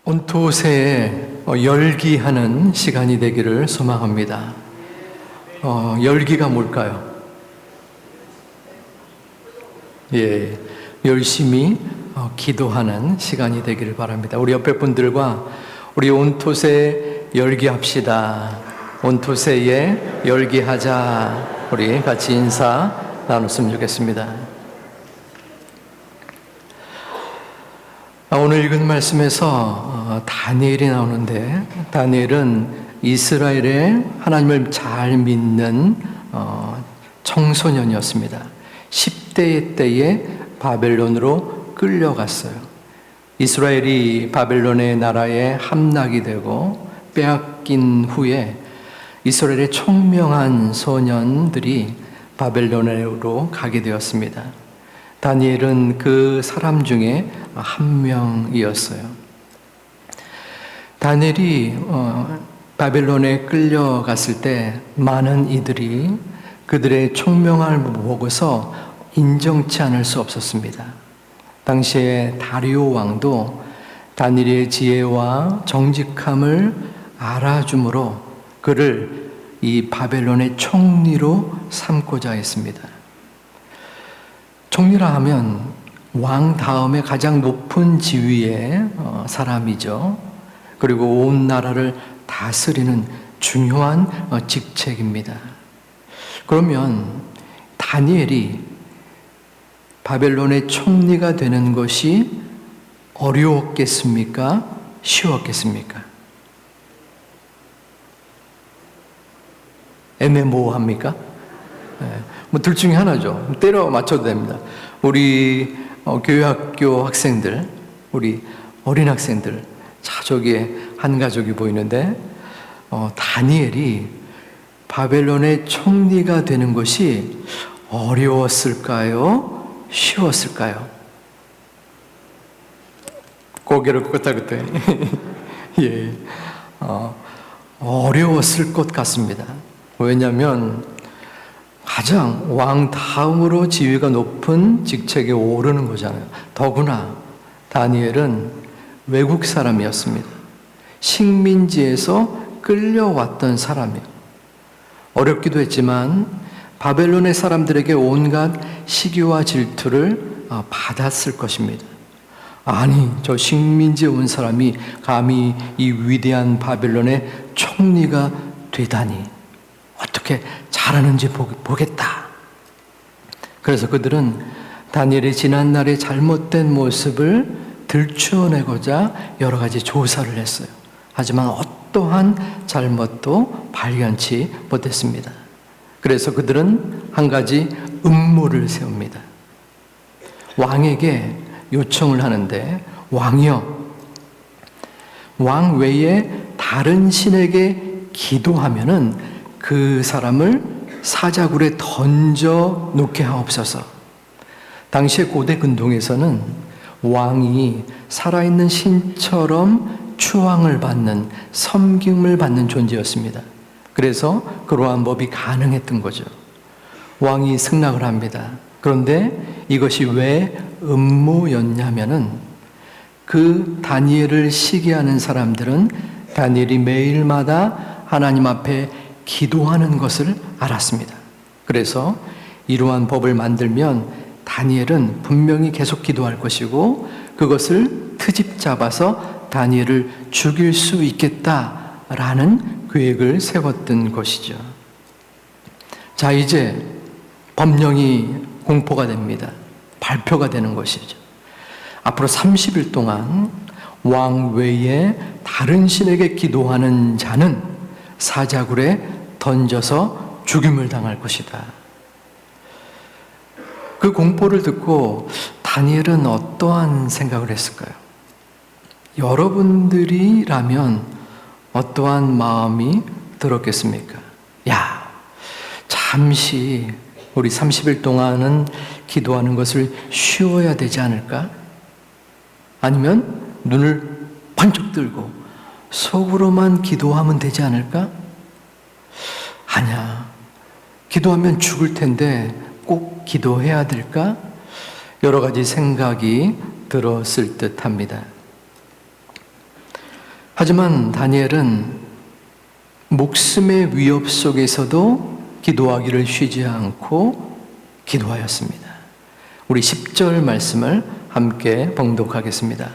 온토세에 열기하는 시간이 되기를 소망합니다. 열기가 뭘까요? 열심히 기도하는 시간이 되기를 바랍니다. 우리 옆에 분들과 우리 온토세 열기합시다. 온토세에 열기하자. 우리 같이 인사 나눴으면 좋겠습니다. 오늘 읽은 말씀에서 다니엘이 나오는데, 다니엘은 이스라엘의 하나님을 잘 믿는 청소년이었습니다. 10대 때에 바벨론으로 끌려갔어요. 이스라엘이 바벨론의 나라에 함락이 되고 빼앗긴 후에 이스라엘의 총명한 소년들이 바벨론으로 가게 되었습니다. 다니엘은 그 사람 중에 한 명이었어요. 다니엘이 바벨론에 끌려갔을 때 많은 이들이 그들의 총명함을 보고서 인정치 않을 수 없었습니다. 당시에 다리오 왕도 다니엘의 지혜와 정직함을 알아주므로 그를 이 바벨론의 총리로 삼고자 했습니다. 총리라 하면 왕 다음에 가장 높은 지위의 사람이죠. 그리고 온 나라를 다스리는 중요한 직책입니다. 그러면 다니엘이 바벨론의 총리가 되는 것이 어려웠겠습니까? 쉬웠겠습니까? 애매모호합니까? 둘 중에 하나죠. 때려 맞춰도 됩니다. 우리 교회학교 학생들, 우리 어린 학생들, 저기에 한 가족이 보이는데, 다니엘이 바벨론의 총리가 되는 것이 어려웠을까요? 쉬웠을까요? 고개를 끄덕끄덕. 예, 어려웠을 것 같습니다. 왜냐하면 가장 왕 다음으로 지위가 높은 직책에 오르는 거잖아요. 더구나 다니엘은 외국 사람이었습니다. 식민지에서 끌려왔던 사람이에요. 어렵기도 했지만 바벨론의 사람들에게 온갖 시기와 질투를 받았을 것입니다. 아니, 저 식민지에 온 사람이 감히 이 위대한 바벨론의 총리가 되다니 어떻게 잘하는지 보겠다. 그래서 그들은 다니엘의 지난날의 잘못된 모습을 들추어내고자 여러 가지 조사를 했어요. 하지만 어떠한 잘못도 발견치 못했습니다. 그래서 그들은 한 가지 음모를 세웁니다. 왕에게 요청을 하는데, 왕이여, 왕 외에 다른 신에게 기도하면은 그 사람을 사자굴에 던져 놓게 하옵소서. 당시의 고대 근동에서는 왕이 살아있는 신처럼 추앙을 받는, 섬김을 받는 존재였습니다. 그래서 그러한 법이 가능했던 거죠. 왕이 승낙을 합니다. 그런데 이것이 왜 음모였냐면은 그 다니엘을 시기하는 사람들은 다니엘이 매일마다 하나님 앞에 기도하는 것을 알았습니다. 그래서 이러한 법을 만들면 다니엘은 분명히 계속 기도할 것이고 그것을 트집 잡아서 다니엘을 죽일 수 있겠다라는 계획을 세웠던 것이죠. 자, 이제 법령이 공포가 됩니다. 발표가 되는 것이죠. 앞으로 30일 동안 왕 외에 다른 신에게 기도하는 자는 사자굴에 던져서 죽임을 당할 것이다. 그 공포를 듣고 다니엘은 어떠한 생각을 했을까요? 여러분들이라면 어떠한 마음이 들었겠습니까? 야, 잠시 우리 30일 동안은 기도하는 것을 쉬어야 되지 않을까? 아니면 눈을 번쩍 들고 속으로만 기도하면 되지 않을까? 아니야. 기도하면 죽을 텐데 꼭 기도해야 될까? 여러 가지 생각이 들었을 듯 합니다. 하지만 다니엘은 목숨의 위협 속에서도 기도하기를 쉬지 않고 기도하였습니다. 우리 10절 말씀을 함께 봉독하겠습니다.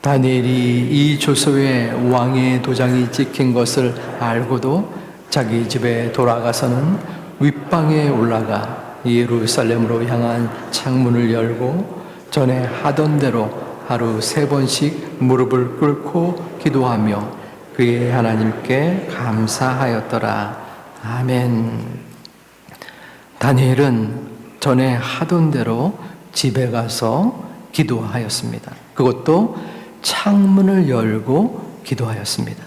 다니엘이 이 조서에 왕의 도장이 찍힌 것을 알고도 자기 집에 돌아가서는 윗방에 올라가 예루살렘으로 향한 창문을 열고 전에 하던 대로 하루 3번씩 무릎을 꿇고 기도하며 그의 하나님께 감사하였더라. 아멘. 다니엘은 전에 하던 대로 집에 가서 기도하였습니다. 그것도 창문을 열고 기도하였습니다.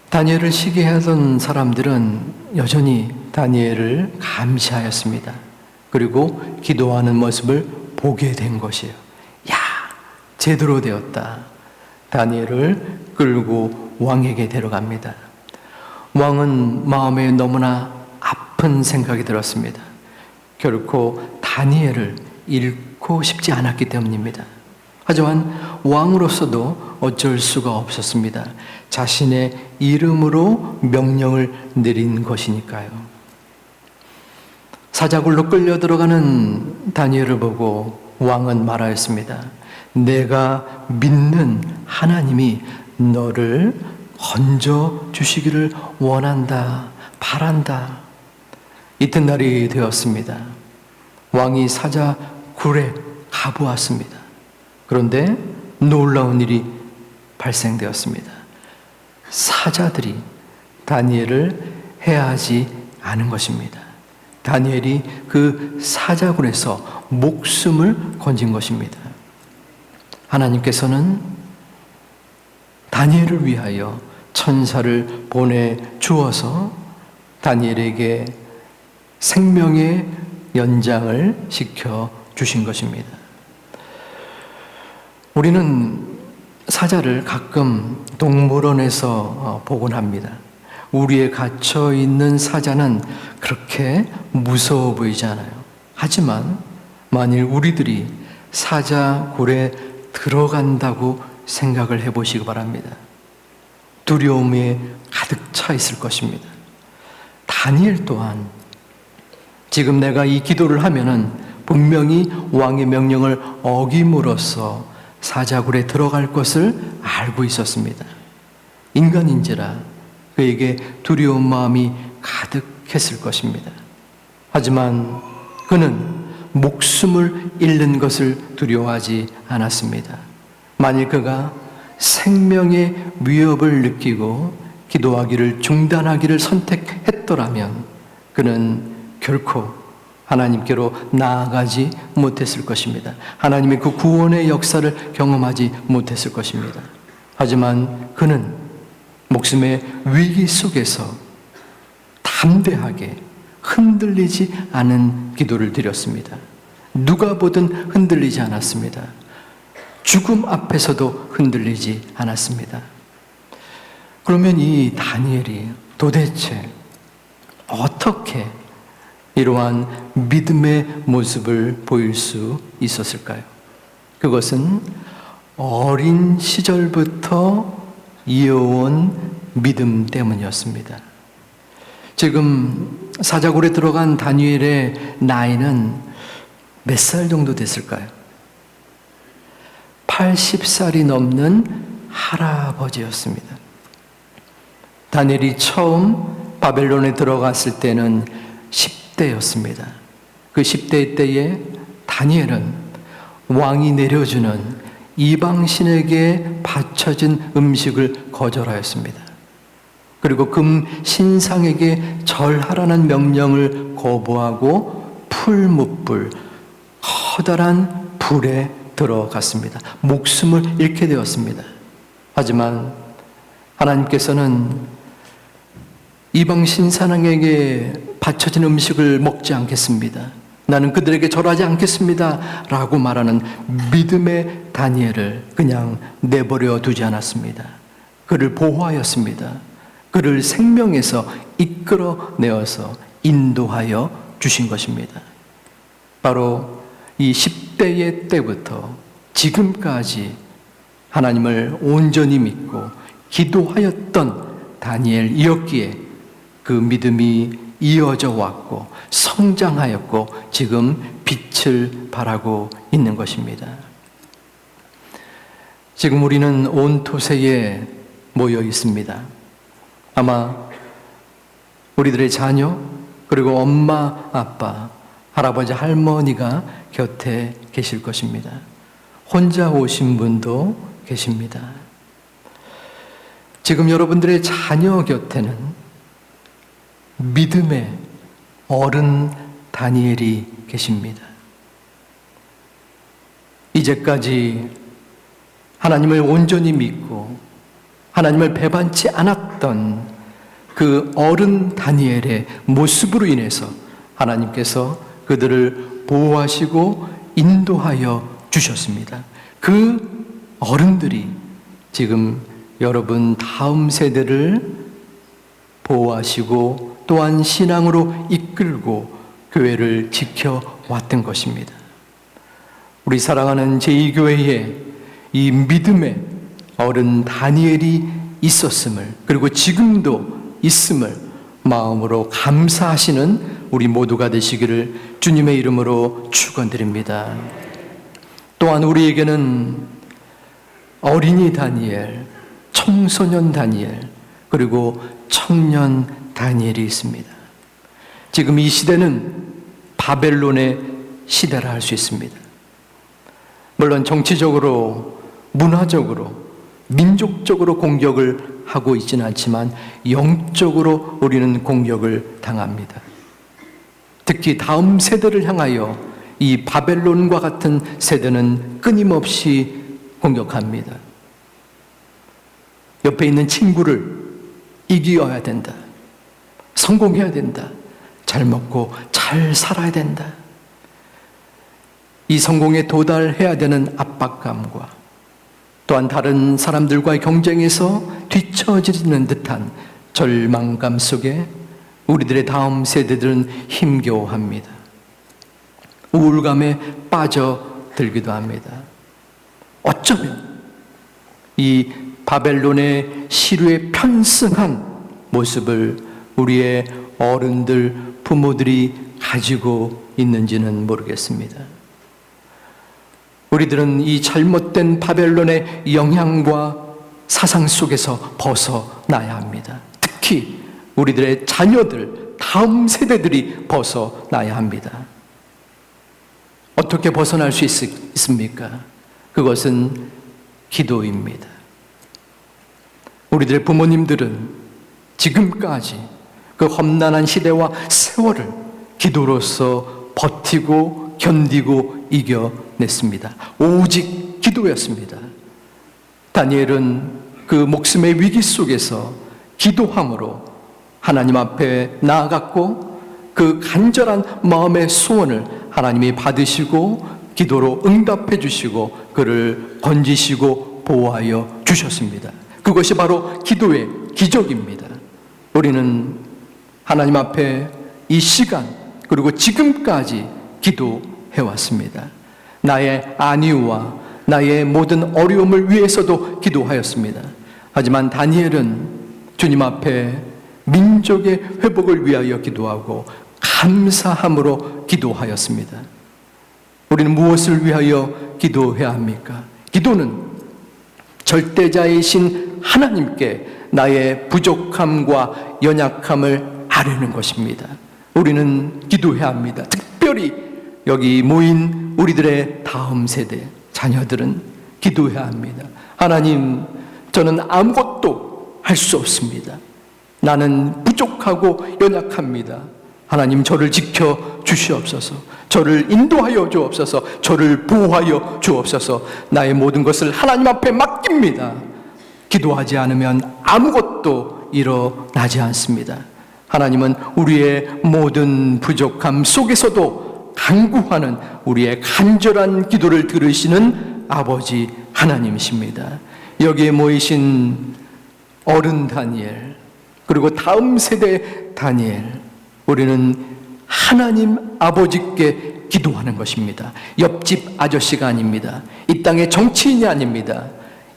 다니엘을 시기하던 사람들은 여전히 다니엘을 감시하였습니다. 그리고 기도하는 모습을 보게 된 것이에요. 야, 제대로 되었다. 다니엘을 끌고 왕에게 데려갑니다. 왕은 마음에 너무나 아픈 생각이 들었습니다. 결코 다니엘을 잃고 싶지 않았기 때문입니다. 하지만 왕으로서도 어쩔 수가 없었습니다. 자신의 이름으로 명령을 내린 것이니까요. 사자굴로 끌려 들어가는 다니엘을 보고 왕은 말하였습니다. 내가 믿는 하나님이 너를 건져 주시기를 원한다, 바란다. 이튿날이 되었습니다. 왕이 사자굴에 가보았습니다. 그런데 놀라운 일이 발생되었습니다. 사자들이 다니엘을 해하지 않은 것입니다. 다니엘이 그 사자굴에서 목숨을 건진 것입니다. 하나님께서는 다니엘을 위하여 천사를 보내주어서 다니엘에게 생명의 연장을 시켜주신 것입니다. 우리는 사자를 가끔 동물원에서 보곤 합니다. 우리에 갇혀 있는 사자는 그렇게 무서워 보이지 않아요. 하지만 만일 우리들이 사자굴에 들어간다고 생각을 해보시기 바랍니다. 두려움에 가득 차 있을 것입니다. 다니엘 또한 지금 내가 이 기도를 하면은 분명히 왕의 명령을 어김으로써 사자굴에 들어갈 것을 알고 있었습니다. 인간인지라 그에게 두려운 마음이 가득했을 것입니다. 하지만 그는 목숨을 잃는 것을 두려워하지 않았습니다. 만일 그가 생명의 위협을 느끼고 기도하기를 중단하기를 선택했더라면 그는 결코 하나님께로 나아가지 못했을 것입니다. 하나님의 그 구원의 역사를 경험하지 못했을 것입니다. 하지만 그는 목숨의 위기 속에서 담대하게 흔들리지 않은 기도를 드렸습니다. 누가 보든 흔들리지 않았습니다. 죽음 앞에서도 흔들리지 않았습니다. 그러면 이 다니엘이 도대체 어떻게 이러한 믿음의 모습을 보일 수 있었을까요? 그것은 어린 시절부터 이어온 믿음 때문이었습니다. 지금 사자굴에 들어간 다니엘의 나이는 몇 살 정도 됐을까요? 80살이 넘는 할아버지였습니다. 다니엘이 처음 바벨론에 들어갔을 때는 10대였습니다. 그 10대 때에 다니엘은 왕이 내려주는 이방신에게 바쳐진 음식을 거절하였습니다. 그리고 금 신상에게 절하라는 명령을 거부하고 풀무불, 커다란 불에 들어갔습니다. 목숨을 잃게 되었습니다. 하지만 하나님께서는 이방 신상에게 바쳐진 음식을 먹지 않겠습니다. 나는 그들에게 절하지 않겠습니다. 라고 말하는 믿음의 다니엘을 그냥 내버려 두지 않았습니다. 그를 보호하였습니다. 그를 생명에서 이끌어내어서 인도하여 주신 것입니다. 바로 이 10대의 때부터 지금까지 하나님을 온전히 믿고 기도하였던 다니엘이었기에 그 믿음이 이어져 왔고 성장하였고 지금 빛을 발하고 있는 것입니다. 지금 우리는 온 토세에 모여 있습니다. 아마 우리들의 자녀, 그리고 엄마, 아빠, 할아버지, 할머니가 곁에 계실 것입니다. 혼자 오신 분도 계십니다. 지금 여러분들의 자녀 곁에는 믿음의 어른 다니엘이 계십니다. 이제까지 하나님을 온전히 믿고 하나님을 배반치 않았던 그 어른 다니엘의 모습으로 인해서 하나님께서 그들을 보호하시고 인도하여 주셨습니다. 그 어른들이 지금 여러분 다음 세대를 보호하시고 또한 신앙으로 이끌고 교회를 지켜왔던 것입니다. 우리 사랑하는 제2교회에 이 믿음의 어른 다니엘이 있었음을, 그리고 지금도 있음을 마음으로 감사하시는 우리 모두가 되시기를 주님의 이름으로 축원드립니다. 또한 우리에게는 어린이 다니엘, 청소년 다니엘, 그리고 청년 다니엘이 있습니다. 지금 이 시대는 바벨론의 시대라 할 수 있습니다. 물론 정치적으로, 문화적으로, 민족적으로 공격을 하고 있지는 않지만 영적으로 우리는 공격을 당합니다. 특히 다음 세대를 향하여 이 바벨론과 같은 세대는 끊임없이 공격합니다. 옆에 있는 친구를 이겨야 된다. 성공해야 된다. 잘 먹고 잘 살아야 된다. 이 성공에 도달해야 되는 압박감과 또한 다른 사람들과의 경쟁에서 뒤처지는 듯한 절망감 속에 우리들의 다음 세대들은 힘겨워합니다. 우울감에 빠져들기도 합니다. 어쩌면 이 바벨론의 시류에 편승한 모습을 우리의 어른들, 부모들이 가지고 있는지는 모르겠습니다. 우리들은 이 잘못된 바벨론의 영향과 사상 속에서 벗어나야 합니다. 특히 우리들의 자녀들, 다음 세대들이 벗어나야 합니다. 어떻게 벗어날 수 있습니까? 그것은 기도입니다. 우리들의 부모님들은 지금까지 그 험난한 시대와 세월을 기도로서 버티고 견디고 이겨냈습니다. 오직 기도였습니다. 다니엘은 그 목숨의 위기 속에서 기도함으로 하나님 앞에 나아갔고 그 간절한 마음의 소원을 하나님이 받으시고 기도로 응답해 주시고 그를 건지시고 보호하여 주셨습니다. 그것이 바로 기도의 기적입니다. 우리는 하나님 앞에 이 시간 그리고 지금까지 기도해왔습니다. 나의 안위와 나의 모든 어려움을 위해서도 기도하였습니다. 하지만 다니엘은 주님 앞에 민족의 회복을 위하여 기도하고 감사함으로 기도하였습니다. 우리는 무엇을 위하여 기도해야 합니까? 기도는 절대자이신 하나님께 나의 부족함과 연약함을 아뢰는 것입니다. 우리는 기도해야 합니다. 특별히 여기 모인 우리들의 다음 세대 자녀들은 기도해야 합니다. 하나님, 저는 아무것도 할 수 없습니다. 나는 부족하고 연약합니다. 하나님, 저를 지켜 주시옵소서. 저를 인도하여 주옵소서. 저를 보호하여 주옵소서. 나의 모든 것을 하나님 앞에 맡깁니다. 기도하지 않으면 아무것도 일어나지 않습니다. 하나님은 우리의 모든 부족함 속에서도 간구하는 우리의 간절한 기도를 들으시는 아버지 하나님이십니다. 여기에 모이신 어른 다니엘, 그리고 다음 세대 다니엘, 우리는 하나님 아버지께 기도하는 것입니다. 옆집 아저씨가 아닙니다. 이 땅의 정치인이 아닙니다.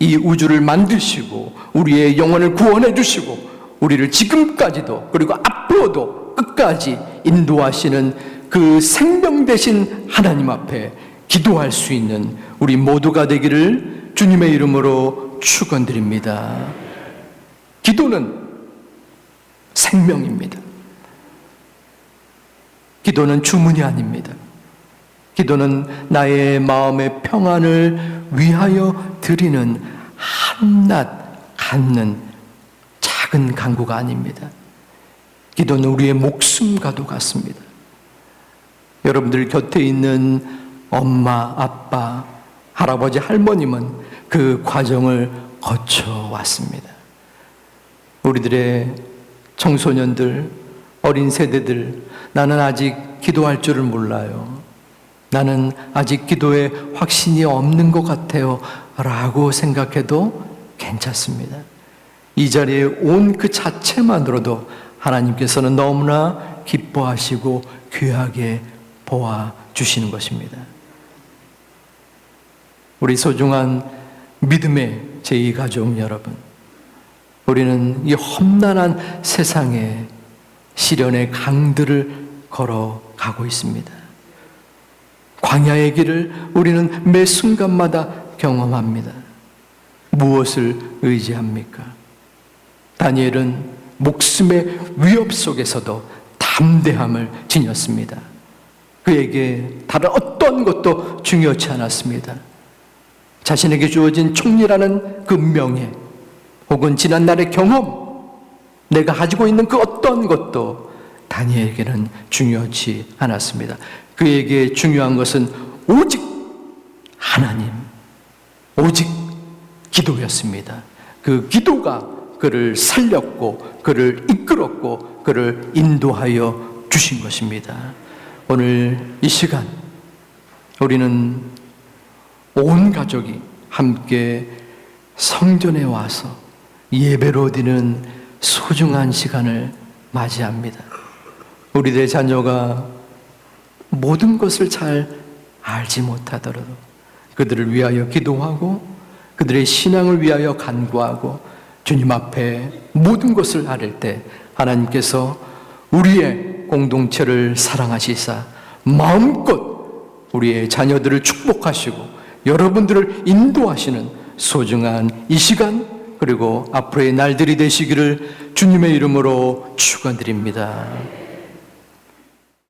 이 우주를 만드시고 우리의 영혼을 구원해 주시고 우리를 지금까지도 그리고 앞으로도 끝까지 인도하시는 그 생명 되신 하나님 앞에 기도할 수 있는 우리 모두가 되기를 주님의 이름으로 축원드립니다. 기도는 생명입니다. 기도는 주문이 아닙니다. 기도는 나의 마음의 평안을 위하여 드리는 한낱 갖는 작은 간구가 아닙니다. 기도는 우리의 목숨과도 같습니다. 여러분들 곁에 있는 엄마, 아빠, 할아버지, 할머님은 그 과정을 거쳐왔습니다. 우리들의 청소년들, 어린 세대들, 나는 아직 기도할 줄을 몰라요. 나는 아직 기도에 확신이 없는 것 같아요. 라고 생각해도 괜찮습니다. 이 자리에 온 그 자체만으로도 하나님께서는 너무나 기뻐하시고 귀하게 보아주시는 것입니다. 우리 소중한 믿음의 제2가족 여러분, 우리는 이 험난한 세상에 시련의 강들을 걸어가고 있습니다. 광야의 길을 우리는 매 순간마다 경험합니다. 무엇을 의지합니까? 다니엘은 목숨의 위협 속에서도 담대함을 지녔습니다. 그에게 다른 어떤 것도 중요치 않았습니다. 자신에게 주어진 총리라는 그 명예, 혹은 지난날의 경험, 내가 가지고 있는 그 어떤 것도 다니엘에게는 중요치 않았습니다. 그에게 중요한 것은 오직 하나님, 오직 기도였습니다. 그 기도가 그를 살렸고 그를 이끌었고 그를 인도하여 주신 것입니다. 오늘 이 시간 우리는 온 가족이 함께 성전에 와서 예배로 드리는 소중한 시간을 맞이합니다. 우리들의 자녀가 모든 것을 잘 알지 못하더라도 그들을 위하여 기도하고 그들의 신앙을 위하여 간구하고 주님 앞에 모든 것을 아릴 때 하나님께서 우리의 공동체를 사랑하시사 마음껏 우리의 자녀들을 축복하시고 여러분들을 인도하시는 소중한 이 시간 그리고 앞으로의 날들이 되시기를 주님의 이름으로 축원드립니다.